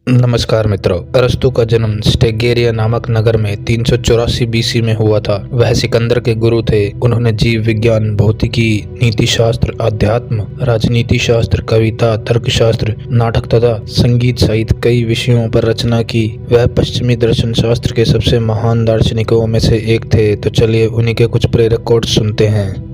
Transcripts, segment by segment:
नमस्कार मित्रों। अरस्तु का जन्म स्टेगेरिया नामक नगर में 384 बीसी में हुआ था। वह सिकंदर के गुरु थे। उन्होंने जीव विज्ञान, भौतिकी, नीति शास्त्र, अध्यात्म, राजनीति शास्त्र, कविता, तर्कशास्त्र, नाटक तथा संगीत सहित कई विषयों पर रचना की। वह पश्चिमी दर्शन शास्त्र के सबसे महान दार्शनिकों में से एक थे। तो चलिए उन्हीं के कुछ प्रेरक कोट सुनते हैं।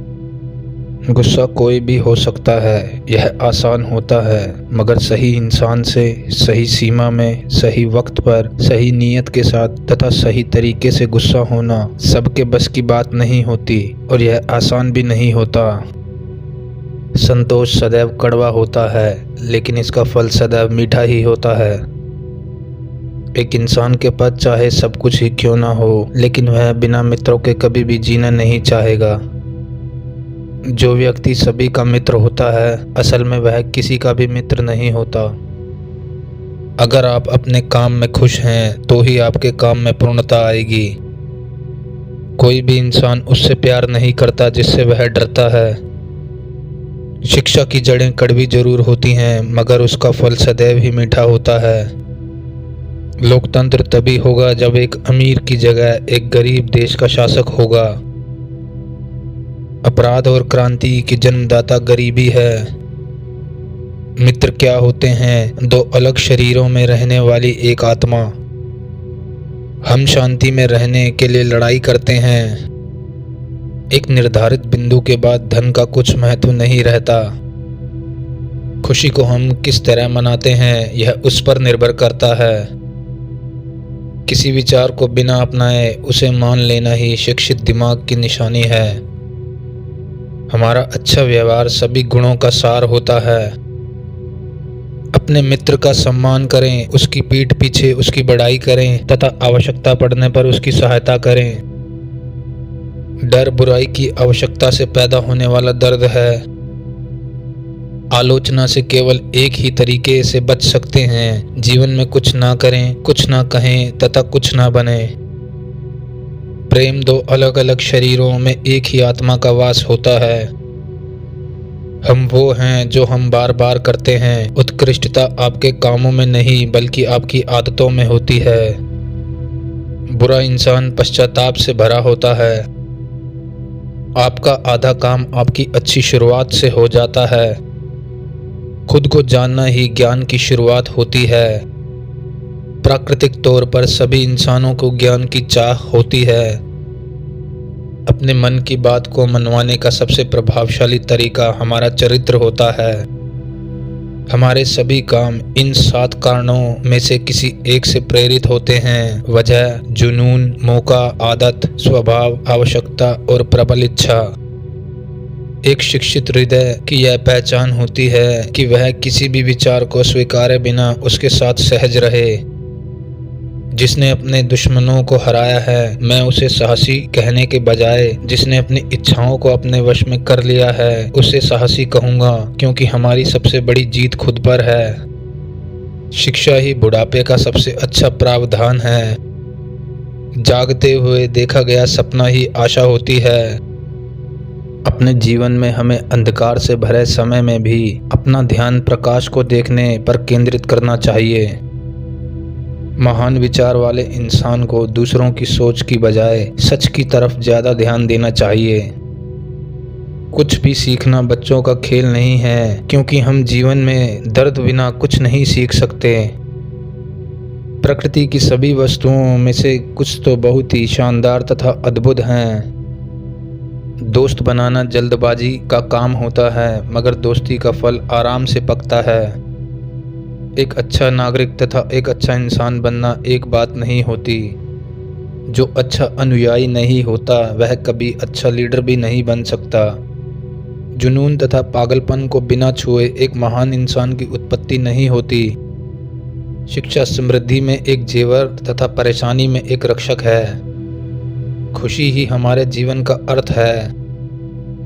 गुस्सा कोई भी हो सकता है, यह आसान होता है, मगर सही इंसान से सही सीमा में, सही वक्त पर, सही नीयत के साथ तथा सही तरीके से गुस्सा होना सबके बस की बात नहीं होती और यह आसान भी नहीं होता। संतोष सदैव कड़वा होता है, लेकिन इसका फल सदैव मीठा ही होता है। एक इंसान के पास चाहे सब कुछ ही क्यों ना हो, लेकिन वह बिना मित्रों के कभी भी जीना नहीं चाहेगा। जो व्यक्ति सभी का मित्र होता है, असल में वह किसी का भी मित्र नहीं होता। अगर आप अपने काम में खुश हैं तो ही आपके काम में पूर्णता आएगी। कोई भी इंसान उससे प्यार नहीं करता जिससे वह डरता है। शिक्षा की जड़ें कड़वी जरूर होती हैं, मगर उसका फल सदैव ही मीठा होता है। लोकतंत्र तभी होगा जब एक अमीर की जगह एक गरीब देश का शासक होगा। अपराध और क्रांति की जन्मदाता गरीबी है। मित्र क्या होते हैं? दो अलग शरीरों में रहने वाली एक आत्मा। हम शांति में रहने के लिए लड़ाई करते हैं। एक निर्धारित बिंदु के बाद धन का कुछ महत्व नहीं रहता। खुशी को हम किस तरह मनाते हैं यह उस पर निर्भर करता है। किसी विचार को बिना अपनाए उसे मान लेना ही शिक्षित दिमाग की निशानी है। हमारा अच्छा व्यवहार सभी गुणों का सार होता है। अपने मित्र का सम्मान करें, उसकी पीठ पीछे उसकी बड़ाई करें तथा आवश्यकता पड़ने पर उसकी सहायता करें। डर बुराई की आवश्यकता से पैदा होने वाला दर्द है। आलोचना से केवल एक ही तरीके से बच सकते हैं, जीवन में कुछ ना करें, कुछ ना कहें तथा कुछ ना बने। प्रेम दो अलग अलग शरीरों में एक ही आत्मा का वास होता है। हम वो हैं जो हम बार बार करते हैं। उत्कृष्टता आपके कामों में नहीं बल्कि आपकी आदतों में होती है। बुरा इंसान पश्चाताप से भरा होता है। आपका आधा काम आपकी अच्छी शुरुआत से हो जाता है। खुद को जानना ही ज्ञान की शुरुआत होती है। प्राकृतिक तौर पर सभी इंसानों को ज्ञान की चाह होती है। अपने मन की बात को मनवाने का सबसे प्रभावशाली तरीका हमारा चरित्र होता है। हमारे सभी काम इन 7 कारणों में से किसी एक से प्रेरित होते हैं: वजह, जुनून, मौका, आदत, स्वभाव, आवश्यकता और प्रबल इच्छा। एक शिक्षित हृदय की यह पहचान होती है कि वह किसी भी विचार को स्वीकारे बिना उसके साथ सहज रहे। जिसने अपने दुश्मनों को हराया है, मैं उसे साहसी कहने के बजाय जिसने अपनी इच्छाओं को अपने वश में कर लिया है उसे साहसी कहूँगा, क्योंकि हमारी सबसे बड़ी जीत खुद पर है। शिक्षा ही बुढ़ापे का सबसे अच्छा प्रावधान है। जागते हुए देखा गया सपना ही आशा होती है। अपने जीवन में हमें अंधकार से भरे समय में भी अपना ध्यान प्रकाश को देखने पर केंद्रित करना चाहिए। महान विचार वाले इंसान को दूसरों की सोच की बजाय सच की तरफ ज्यादा ध्यान देना चाहिए। कुछ भी सीखना बच्चों का खेल नहीं है, क्योंकि हम जीवन में दर्द बिना कुछ नहीं सीख सकते। प्रकृति की सभी वस्तुओं में से कुछ तो बहुत ही शानदार तथा अद्भुत हैं। दोस्त बनाना जल्दबाजी का काम होता है, मगर दोस्ती का फल आराम से पकता है। एक अच्छा नागरिक तथा एक अच्छा इंसान बनना एक बात नहीं होती। जो अच्छा अनुयायी नहीं होता वह कभी अच्छा लीडर भी नहीं बन सकता। जुनून तथा पागलपन को बिना छुए एक महान इंसान की उत्पत्ति नहीं होती। शिक्षा समृद्धि में एक जेवर तथा परेशानी में एक रक्षक है। खुशी ही हमारे जीवन का अर्थ है।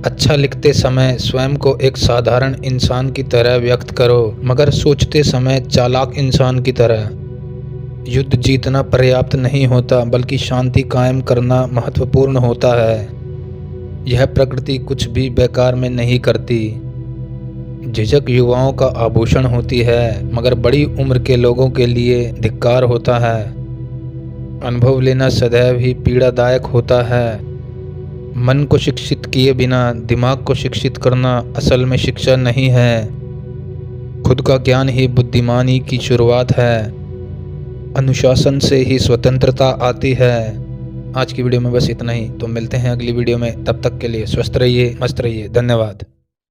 अच्छा लिखते समय स्वयं को एक साधारण इंसान की तरह व्यक्त करो, मगर सोचते समय चालाक इंसान की तरह। युद्ध जीतना पर्याप्त नहीं होता, बल्कि शांति कायम करना महत्वपूर्ण होता है। यह प्रकृति कुछ भी बेकार में नहीं करती। झिझक युवाओं का आभूषण होती है, मगर बड़ी उम्र के लोगों के लिए धिक्कार होता है। अनुभव लेना सदैव ही पीड़ादायक होता है। मन को शिक्षित किए बिना दिमाग को शिक्षित करना असल में शिक्षा नहीं है। खुद का ज्ञान ही बुद्धिमानी की शुरुआत है। अनुशासन से ही स्वतंत्रता आती है। आज की वीडियो में बस इतना ही। तो मिलते हैं अगली वीडियो में। तब तक के लिए स्वस्थ रहिए, मस्त रहिए। धन्यवाद।